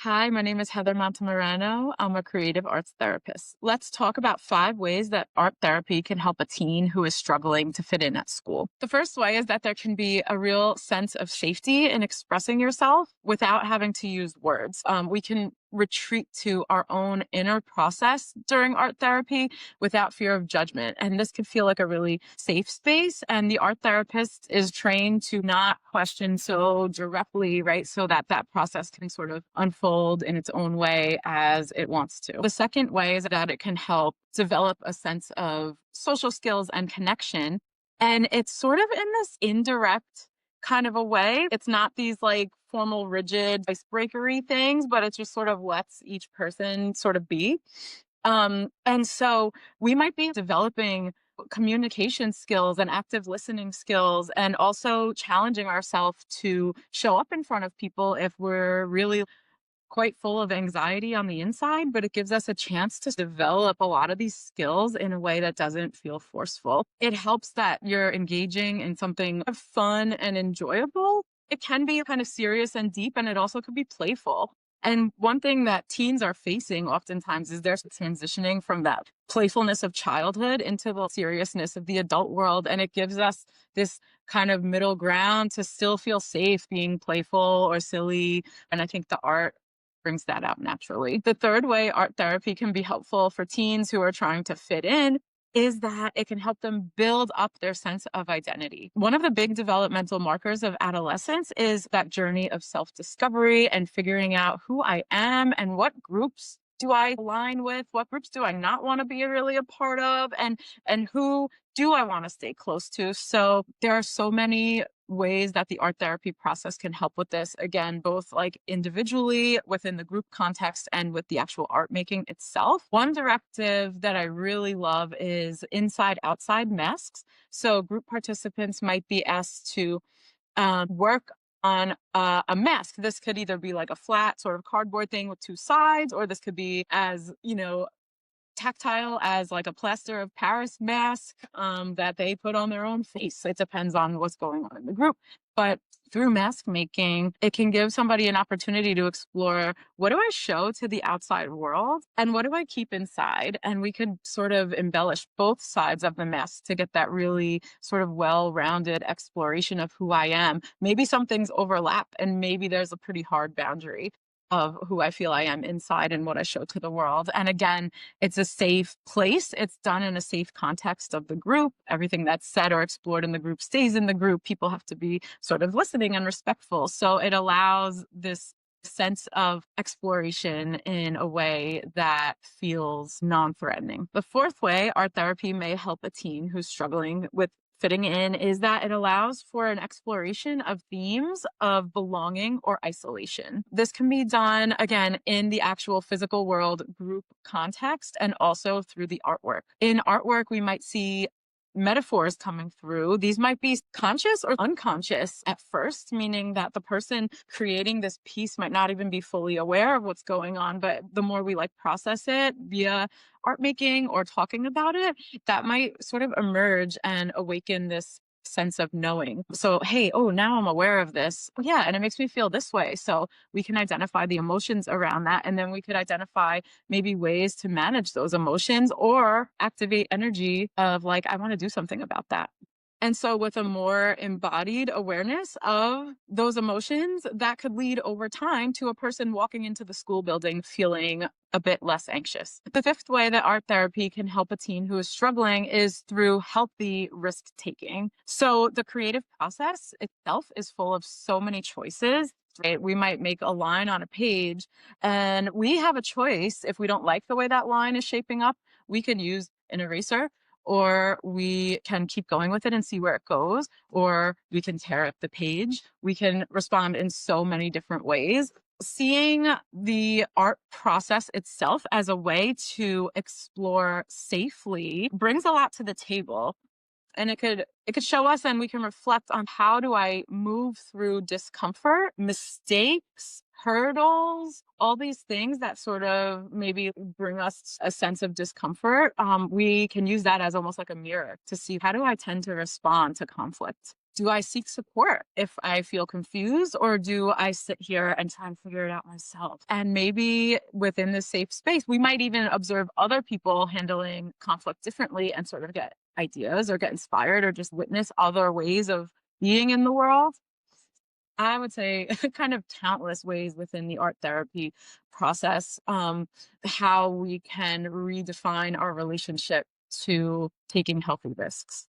Hi, my name is Heather Montemorano. I'm a creative arts therapist. Let's talk about 5 ways that art therapy can help a teen who is struggling to fit in at school. The first way is that there can be a real sense of safety in expressing yourself without having to use words. We can retreat to our own inner process during art therapy without fear of judgment. And this can feel like a really safe space. And the art therapist is trained to not question so directly, right? So that that process can sort of unfold in its own way as it wants to. The second way is that it can help develop a sense of social skills and connection. And it's sort of in this indirect kind of a way. It's not these like formal, rigid, icebreakery things, but it just sort of lets each person sort of be. And so we might be developing communication skills and active listening skills, and also challenging ourselves to show up in front of people if we're really quite full of anxiety on the inside, but it gives us a chance to develop a lot of these skills in a way that doesn't feel forceful. It helps that you're engaging in something fun and enjoyable. It can be kind of serious and deep, and it also could be playful. And one thing that teens are facing oftentimes is they're transitioning from that playfulness of childhood into the seriousness of the adult world. And it gives us this kind of middle ground to still feel safe being playful or silly. And I think the art brings that out naturally. The third way art therapy can be helpful for teens who are trying to fit in is that it can help them build up their sense of identity. One of the big developmental markers of adolescence is that journey of self discovery and figuring out who I am and what groups do I align with, what groups do I not want to be really a part of, and who do I want to stay close to. So there are so many ways that the art therapy process can help with this. Again, both like individually within the group context and with the actual art making itself. One directive that I really love is inside outside masks. So group participants might be asked to work on a mask. This could either be like a flat sort of cardboard thing with two sides, or this could be as, tactile as like a plaster of Paris mask that they put on their own face. It depends on what's going on in the group. But through mask making, it can give somebody an opportunity to explore, what do I show to the outside world and what do I keep inside? And we could sort of embellish both sides of the mask to get that really sort of well-rounded exploration of who I am. Maybe some things overlap and maybe there's a pretty hard boundary of who I feel I am inside and what I show to the world. And again, it's a safe place. It's done in a safe context of the group. Everything that's said or explored in the group stays in the group. People have to be sort of listening and respectful. So it allows this sense of exploration in a way that feels non-threatening. The fourth way art therapy may help a teen who's struggling with fitting in is that it allows for an exploration of themes of belonging or isolation. This can be done, again, in the actual physical world group context and also through the artwork. In artwork, we might see metaphors coming through. These might be conscious or unconscious at first, meaning that the person creating this piece might not even be fully aware of what's going on. But the more we like process it via art making or talking about it, that might sort of emerge and awaken this sense of knowing. So, hey, oh, now I'm aware of this. Oh, yeah, and it makes me feel this way. So we can identify the emotions around that. And then we could identify maybe ways to manage those emotions or activate energy of like, I want to do something about that. And so, with a more embodied awareness of those emotions, that could lead over time to a person walking into the school building feeling a bit less anxious. The fifth way that art therapy can help a teen who is struggling is through healthy risk taking. So, the creative process itself is full of so many choices. Right? We might make a line on a page and we have a choice. If we don't like the way that line is shaping up, we could use an eraser, or we can keep going with it and see where it goes, or we can tear up the page. We can respond in so many different ways. Seeing the art process itself as a way to explore safely brings a lot to the table, and it could show us, and we can reflect on, how do I move through discomfort, mistakes, hurdles, all these things that sort of maybe bring us a sense of discomfort. We can use that as almost like a mirror to see, how do I tend to respond to conflict. Do I seek support if I feel confused, or do I sit here and try and figure it out myself? And maybe within this safe space, we might even observe other people handling conflict differently and sort of get ideas or get inspired or just witness other ways of being in the world. I would say kind of countless ways within the art therapy process, how we can redefine our relationship to taking healthy risks.